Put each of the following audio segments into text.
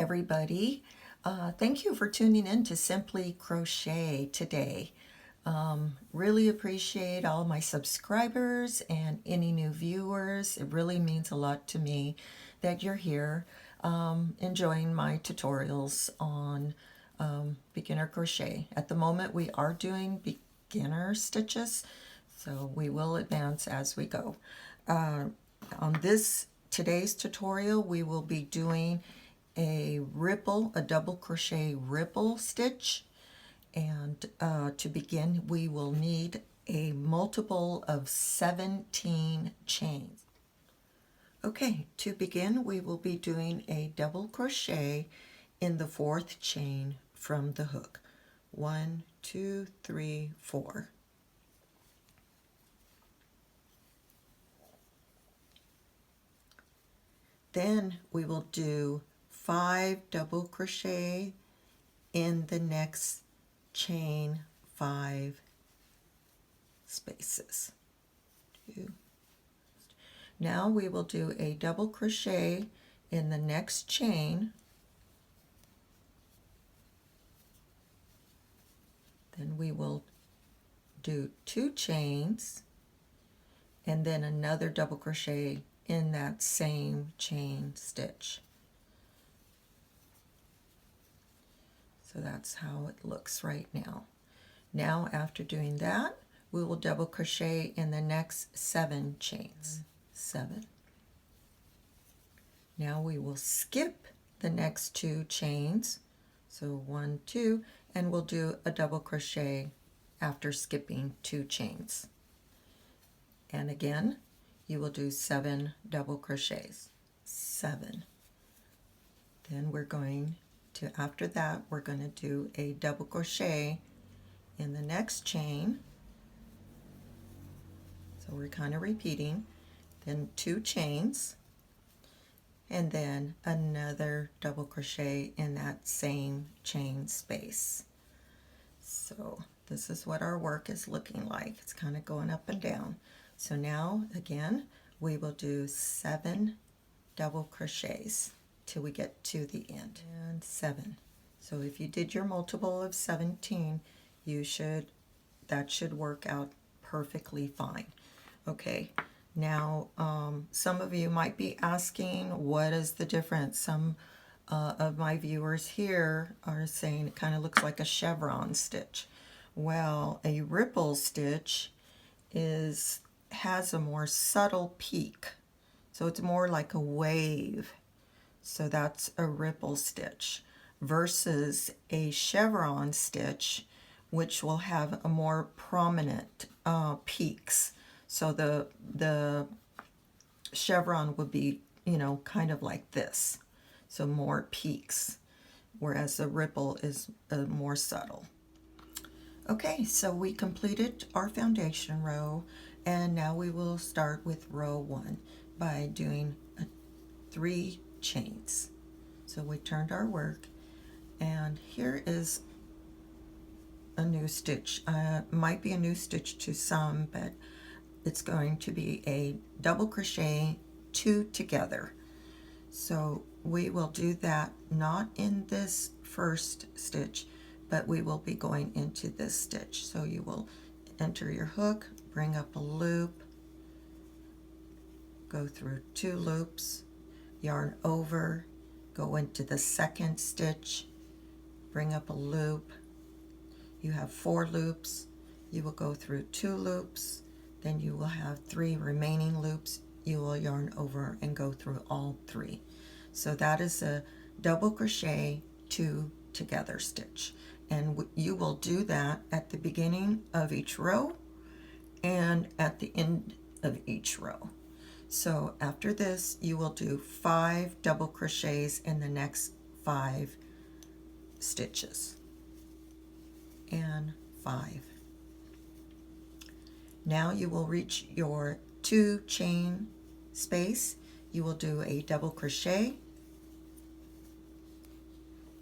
everybody. Thank you for tuning in to Simply Crochet today. Really appreciate all my subscribers and any new viewers. It really means a lot to me that you're here enjoying my tutorials on beginner crochet. At the moment we are doing beginner stitches, so we will advance as we go. On today's tutorial we will be doing a double crochet ripple stitch, and to begin we will need a multiple of 17 chains. Okay, to begin we will be doing a double crochet in the 4th chain from the hook. 1, 2, 3, 4. Then we will do 5 double crochet in the next chain 5 spaces. 2. Now we will do a double crochet in the next chain. Then we will do 2 chains and then another double crochet in that same chain stitch. So that's how it looks right now. Now after doing that, we will double crochet in the next 7 chains. 7. Now we will skip the next 2 chains. So 1, 2, and we'll do a double crochet after skipping 2 chains. And again, you will do 7 double crochets. 7. Then we're going to, after that, we're going to do a double crochet in the next chain. So we're kind of repeating. Then 2 chains, and then another double crochet in that same chain space. So this is what our work is looking like. It's kind of going up and down. So now again we will do 7 double crochets till we get to the end, and 7. So if you did your multiple of 17, that should work out perfectly fine. Okay, now some of you might be asking, what is the difference? Some of my viewers here are saying it kind of looks like a chevron stitch. Well, a ripple stitch has a more subtle peak, so it's more like a wave. So that's a ripple stitch versus a chevron stitch, which will have a more prominent peaks. So the chevron would be, kind of like this, so more peaks, whereas the ripple is more subtle. Okay, so we completed our foundation row, and now we will start with row 1 by doing 3 chains. So we turned our work, and here is a new stitch. Might be a new stitch to some, but it's going to be a double crochet 2 together. So we will do that not in this first stitch, but we will be going into this stitch. So you will enter your hook, bring up a loop, go through 2 loops, yarn over, go into the second stitch, bring up a loop. You have 4 loops. You will go through 2 loops, then you will have 3 remaining loops. You will yarn over and go through all 3. So that is a double crochet 2 together stitch, and you will do that at the beginning of each row and at the end of each row. So after this you will do 5 double crochets in the next 5 stitches, and 5. Now you will reach your 2 chain space. You will do a double crochet,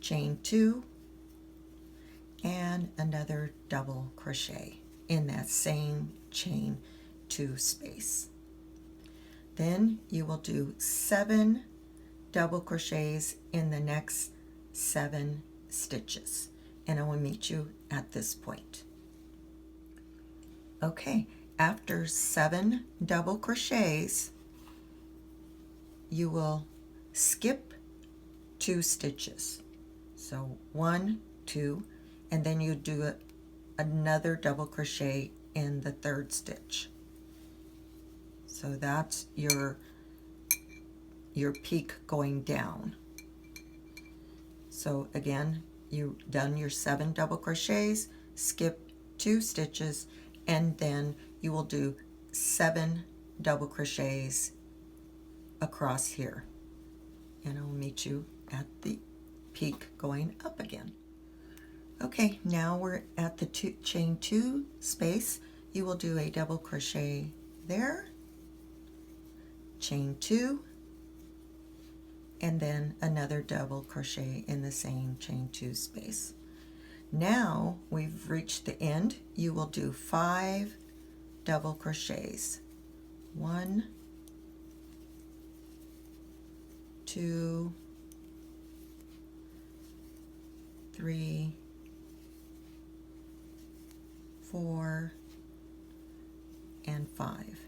chain 2, and another double crochet in that same chain 2 space. Then you will do 7 double crochets in the next 7 stitches, and I will meet you at this point. Okay, after 7 double crochets, you will skip 2 stitches. So 1, 2, and then you do another double crochet in the 3rd stitch. So that's your peak going down. So again, you've done your 7 double crochets, skip 2 stitches, and then you will do 7 double crochets across here. And I'll meet you at the peak going up again. Okay, now we're at the chain 2 space. You will do a double crochet there, chain 2, and then another double crochet in the same chain 2 space. Now we've reached the end. You will do 5 double crochets. 1, 2, 3, 4, and 5.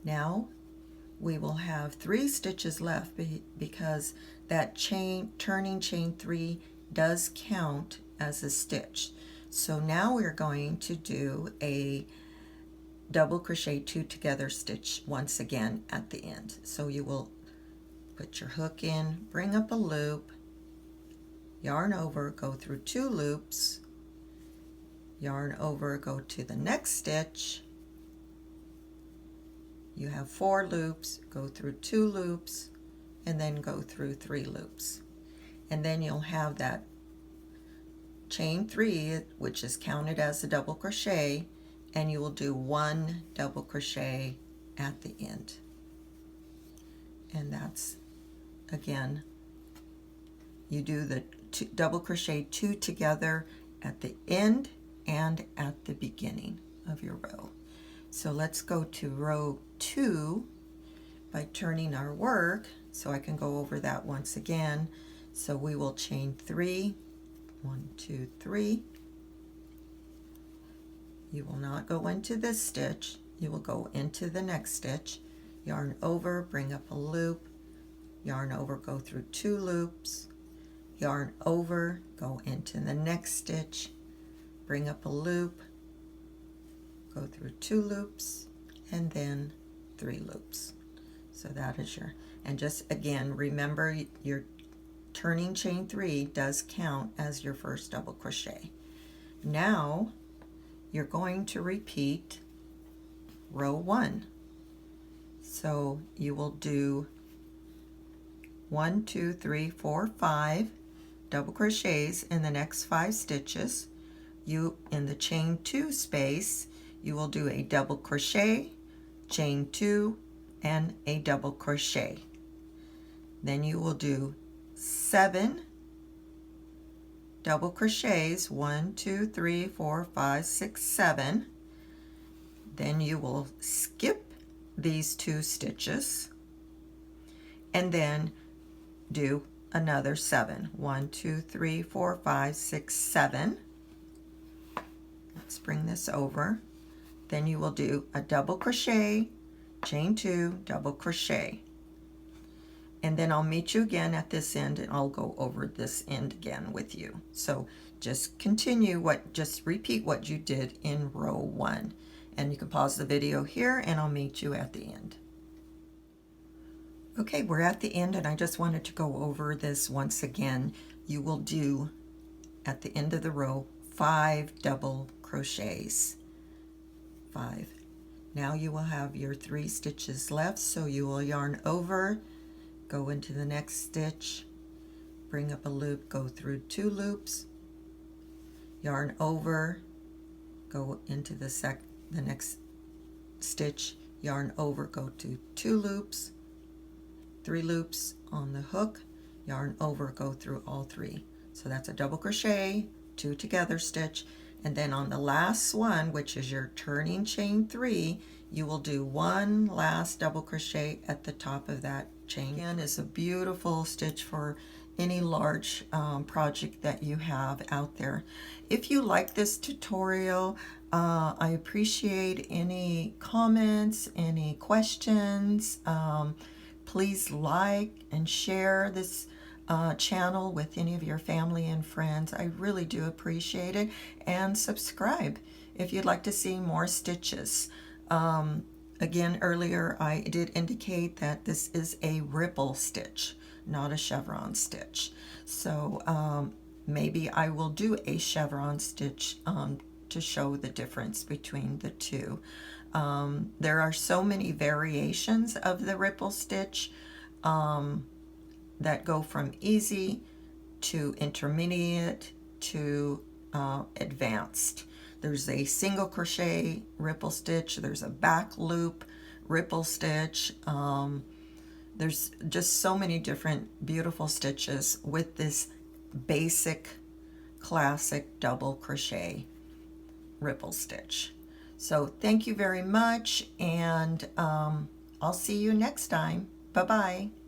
Now we will have 3 stitches left because that turning chain 3 does count as a stitch. So now we're going to do a double crochet 2 together stitch once again at the end. So you will put your hook in, bring up a loop, yarn over, go through 2 loops, yarn over, go to the next stitch. You have 4 loops, go through 2 loops, and then go through 3 loops. And then you'll have that chain 3, which is counted as a double crochet, and you will do 1 double crochet at the end. And that's, again, you do the double crochet 2 together at the end and at the beginning of your row. So let's go to row 2 by turning our work, so I can go over that once again. So we will chain 3, 1, 2, 3. You will not go into this stitch, you will go into the next stitch, yarn over, bring up a loop, yarn over, go through 2 loops, yarn over, go into the next stitch, bring up a loop, go through 2 loops, and then 3 loops. So that is your, and just again, remember your turning chain 3 does count as your first double crochet. Now you're going to repeat row 1. So you will do 1, 2, 3, 4, 5 double crochets in the next 5 stitches. You, in the chain 2 space, you will do a double crochet, chain 2, and a double crochet. Then you will do 7 double crochets, 1, 2, 3, 4, 5, 6, 7. Then you will skip these 2 stitches and then do another 7. 1, 2, 3, 4, 5, 6, 7. Let's bring this over. Then you will do a double crochet, chain 2, double crochet. And then I'll meet you again at this end and I'll go over this end again with you. So just just repeat what you did in row 1. And you can pause the video here and I'll meet you at the end. Okay, we're at the end and I just wanted to go over this once again. You will do, at the end of the row, 5 double crochets. 5. Now you will have your 3 stitches left, so you will yarn over, go into the next stitch, bring up a loop, go through 2 loops, yarn over, go into the next stitch, yarn over, go to 2 loops, 3 loops on the hook, yarn over, go through all 3. So that's a double crochet, 2 together stitch, and then on the last one, which is your turning chain 3, you will do one last double crochet at the top of that chain. Again, it's a beautiful stitch for any large project that you have out there. If you like this tutorial, I appreciate any comments, any questions. Please like and share this channel with any of your family and friends. I really do appreciate it. And subscribe if you'd like to see more stitches. Again, earlier I did indicate that this is a ripple stitch, not a chevron stitch. So maybe I will do a chevron stitch to show the difference between the two. There are so many variations of the ripple stitch that go from easy to intermediate to advanced. There's a single crochet ripple stitch, there's a back loop ripple stitch. There's just so many different beautiful stitches with this basic classic double crochet ripple stitch. So thank you very much, and I'll see you next time. Bye-bye.